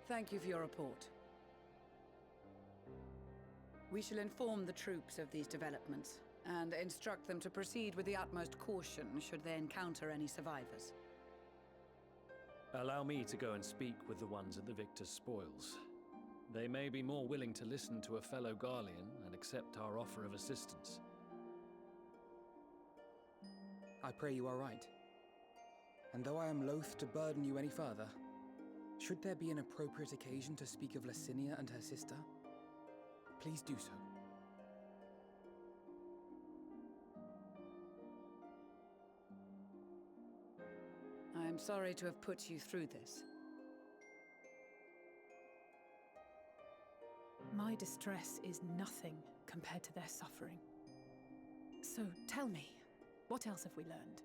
Thank you for your report. We shall inform the troops of these developments, and instruct them to proceed with the utmost caution should they encounter any survivors. Allow me to go and speak with the ones at the victor's spoils. They may be more willing to listen to a fellow Garlean and accept our offer of assistance. I pray you are right. And though I am loath to burden you any further, should there be an appropriate occasion to speak of Licinia and her sister, please do so. I am sorry to have put you through this. My distress is nothing compared to their suffering. So tell me, what else have we learned?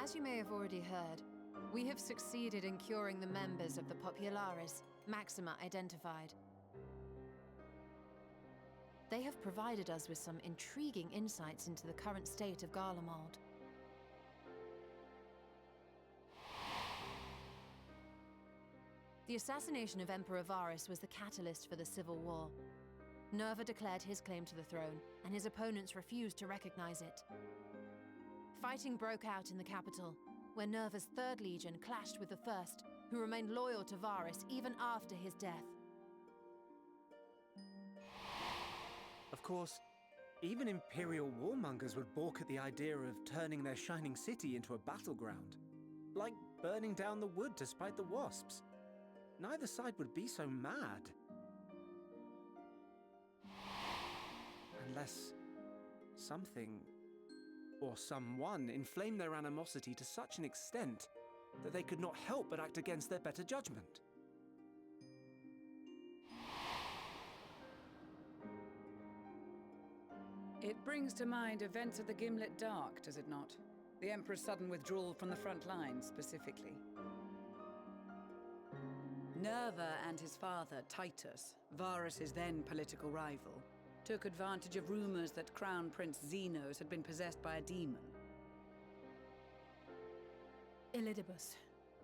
As you may have already heard, we have succeeded in curing the members of the Populares, Maxima identified. They have provided us with some intriguing insights into the current state of Garlemald. The assassination of Emperor Varus was the catalyst for the civil war. Nerva declared his claim to the throne, and his opponents refused to recognize it. Fighting broke out in the capital, where Nerva's Third Legion clashed with the First, who remained loyal to Varus even after his death. Of course, even Imperial warmongers would balk at the idea of turning their shining city into a battleground. Like burning down the wood to spite the wasps. Neither side would be so mad. Unless something or someone inflamed their animosity to such an extent that they could not help but act against their better judgment. It brings to mind events of the Gimlet Dark, does it not? The Emperor's sudden withdrawal from the front lines, specifically. Nerva and his father, Titus, Varus's then political rival, took advantage of rumors that Crown Prince Zenos had been possessed by a demon. Elidibus,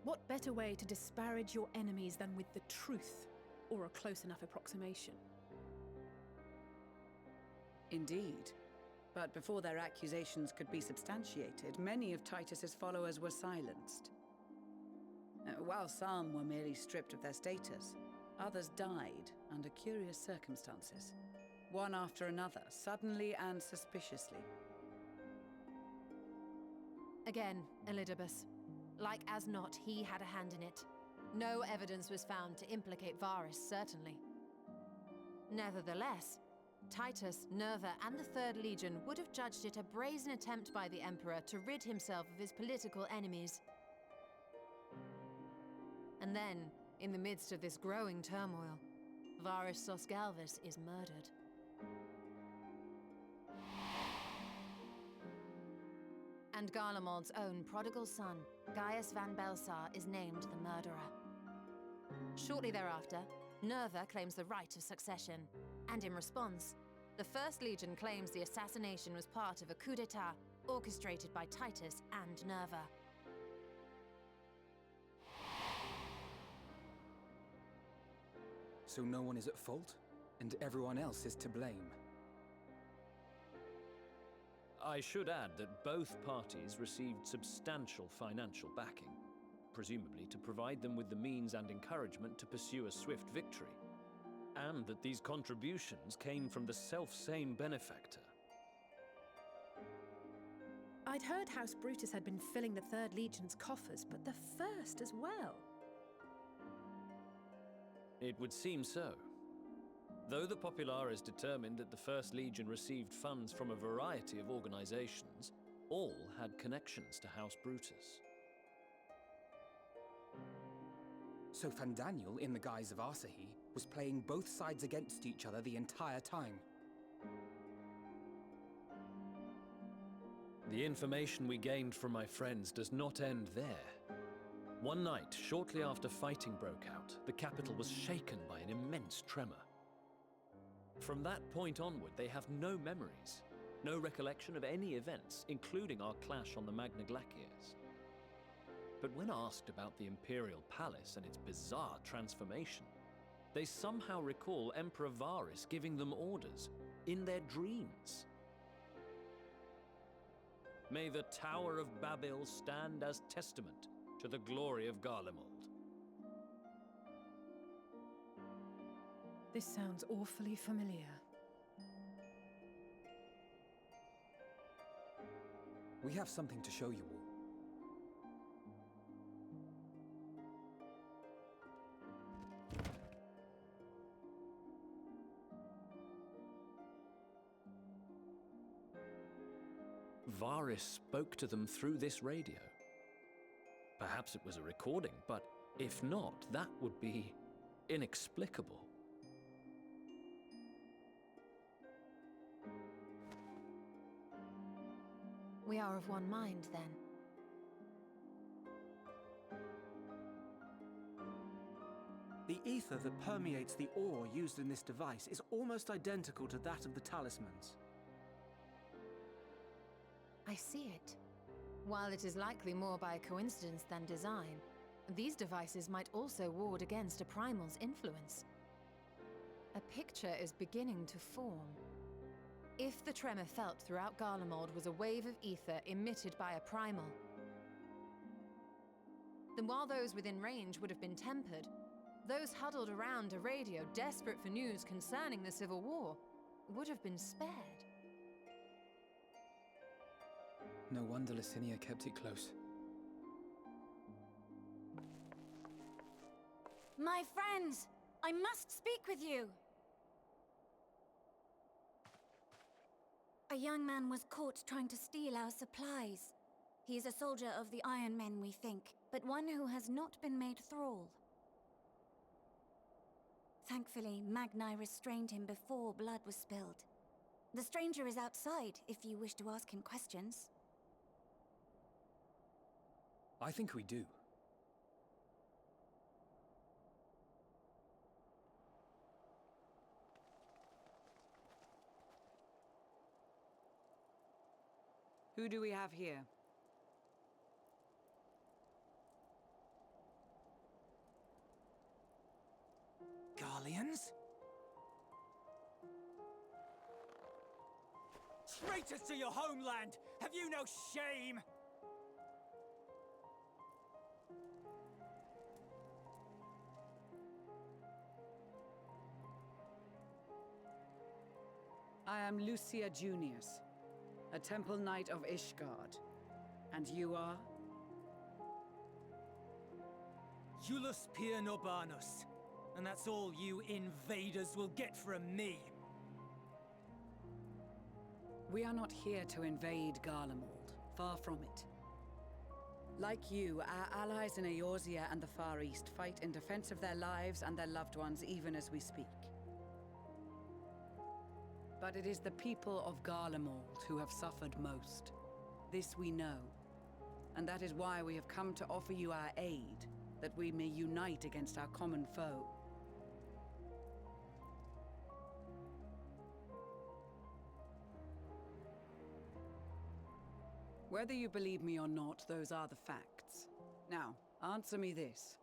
what better way to disparage your enemies than with the truth, or a close enough approximation? Indeed. But before their accusations could be substantiated, many of Titus's followers were silenced. While some were merely stripped of their status, others died under curious circumstances. One after another, suddenly and suspiciously. Again, Elidibus. Like as not, he had a hand in it. No evidence was found to implicate Varus, certainly. Nevertheless, Titus, Nerva, and the Third Legion would have judged it a brazen attempt by the Emperor to rid himself of his political enemies. And then, in the midst of this growing turmoil, Varus Sosgalvus is murdered. And Garlemald's own prodigal son, Gaius van Belsar, is named the murderer. Shortly thereafter, Nerva claims the right of succession, and in response, the First Legion claims the assassination was part of a coup d'etat orchestrated by Titus and Nerva. So no one is at fault, and everyone else is to blame. I should add that both parties received substantial financial backing, presumably to provide them with the means and encouragement to pursue a swift victory, and that these contributions came from the self-same benefactor. I'd heard House Brutus had been filling the Third Legion's coffers, but the First as well. It would seem so. Though the Populares determined that the First Legion received funds from a variety of organizations, all had connections to House Brutus. So Fandaniel, in the guise of Asahi, was playing both sides against each other the entire time. The information we gained from my friends does not end there. One night, shortly after fighting broke out, the capital was shaken by an immense tremor. From that point onward, they have no memories, No recollection of any events, including our clash on the Magna Glaciers. But when asked about the Imperial Palace and its bizarre transformation, they somehow recall Emperor Varys giving them orders in their dreams. May the Tower of Babel stand as testament to the glory of Garlemald. This sounds awfully familiar. We have something to show you all. Varys spoke to them through this radio. Perhaps it was a recording, but if not, that would be inexplicable. We are of one mind, then. The ether that permeates the ore used in this device is almost identical to that of the talismans. I see it. While it is likely more by coincidence than design, these devices might also ward against a primal's influence. A picture is beginning to form. If the tremor felt throughout Garlemald was a wave of ether emitted by a primal, then while those within range would have been tempered, those huddled around a radio desperate for news concerning the Civil War would have been spared. No wonder Licinia kept it close. My friends, I must speak with you. A young man was caught trying to steal our supplies. He is a soldier of the Iron Men, we think, but one who has not been made thrall. Thankfully, Magni restrained him before blood was spilled. The stranger is outside, if you wish to ask him questions. I think we do. Who do we have here? Garleans? Traitors to your homeland! Have you no shame? I am Lucia Junius, a Temple Knight of Ishgard. And you are? Iulus Pier Norbanus. And that's all you invaders will get from me. We are not here to invade Garlemald. Far from it. Like you, our allies in Eorzea and the Far East fight in defense of their lives and their loved ones even as we speak. But it is the people of Garlemald who have suffered most. This we know. And that is why we have come to offer you our aid, that we may unite against our common foe. Whether you believe me or not, those are the facts. Now, answer me this.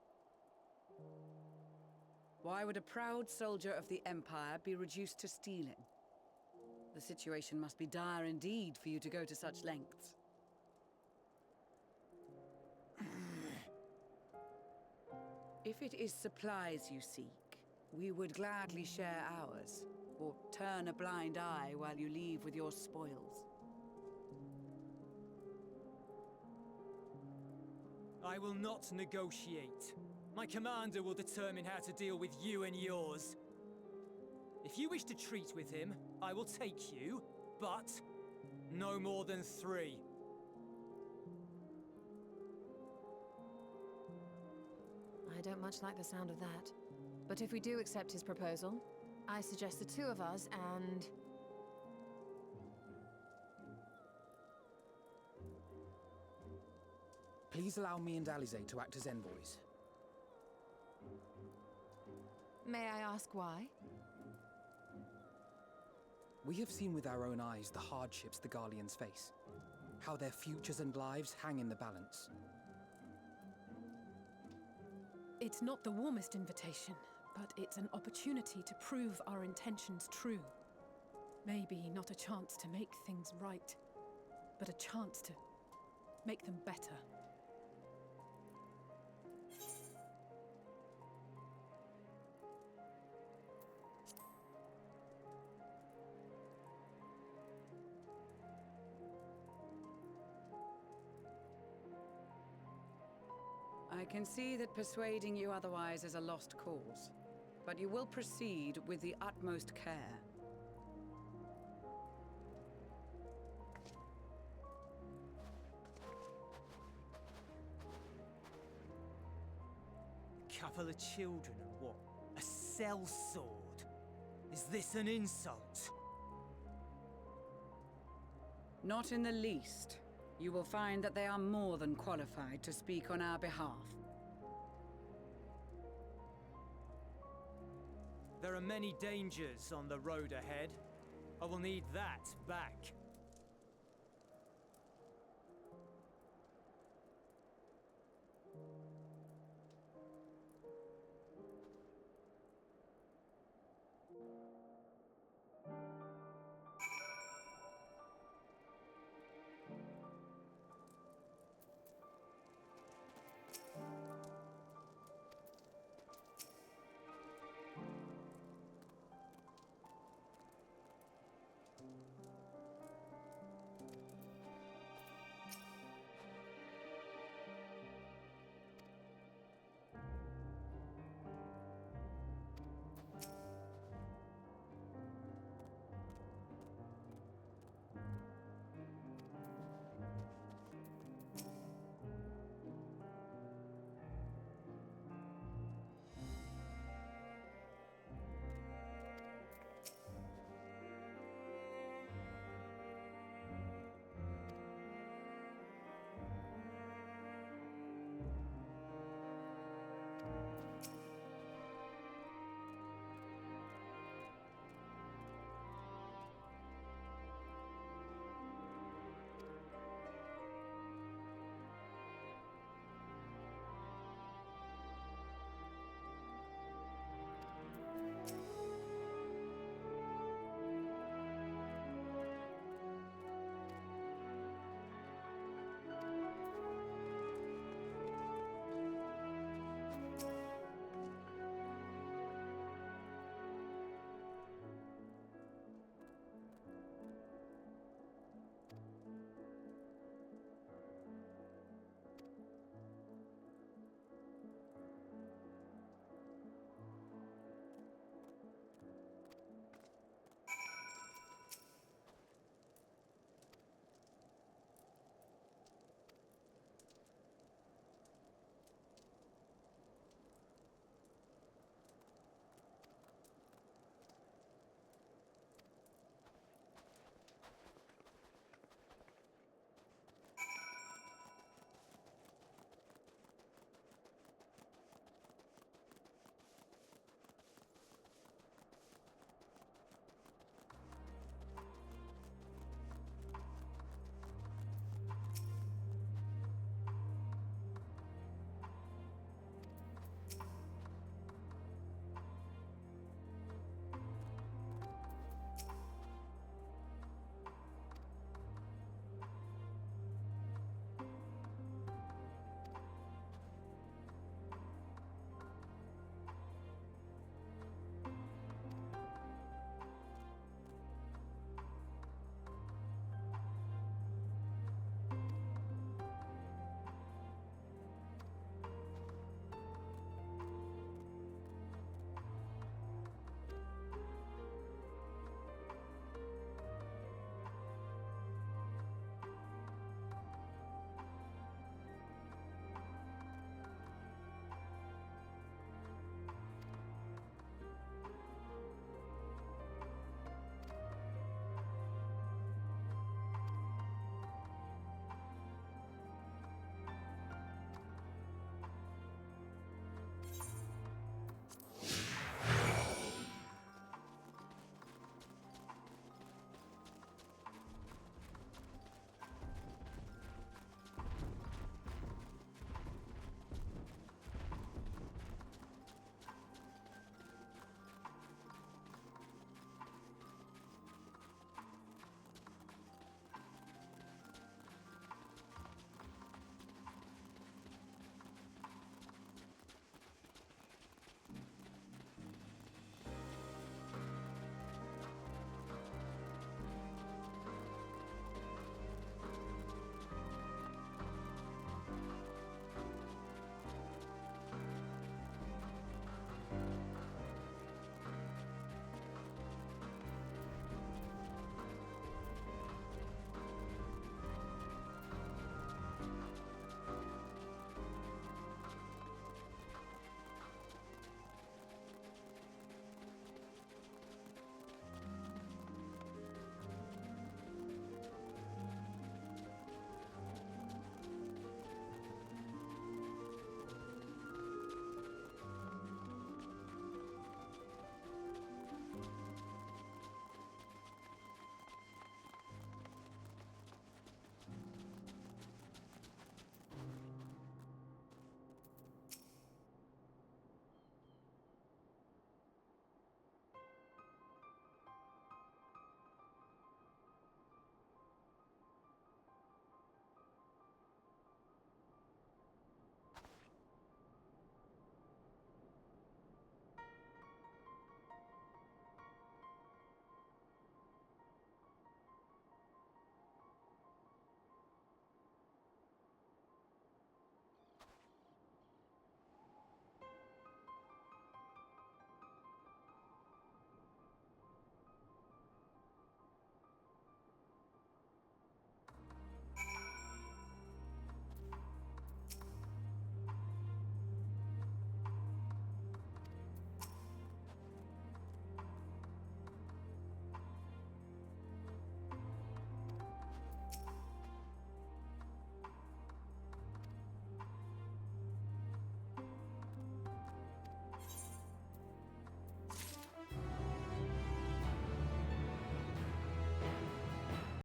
Why would a proud soldier of the Empire be reduced to stealing? The situation must be dire indeed for you to go to such lengths. If it is supplies you seek, we would gladly share ours, or turn a blind eye while you leave with your spoils. I will not negotiate. My commander will determine how to deal with you and yours. If you wish to treat with him, I will take you, but no more than 3. I don't much like the sound of that. But if we do accept his proposal, I suggest the 2 of us and... Please allow me and Alize to act as envoys. May I ask why? We have seen with our own eyes the hardships the Garleans face, how their futures and lives hang in the balance. It's not the warmest invitation, but it's an opportunity to prove our intentions true. Maybe not a chance to make things right, but a chance to make them better. I can see that persuading you otherwise is a lost cause, but you will proceed with the utmost care. Couple of children and what? A sellsword? Is this an insult? Not in the least. You will find that they are more than qualified to speak on our behalf. There are many dangers on the road ahead. I will need that back.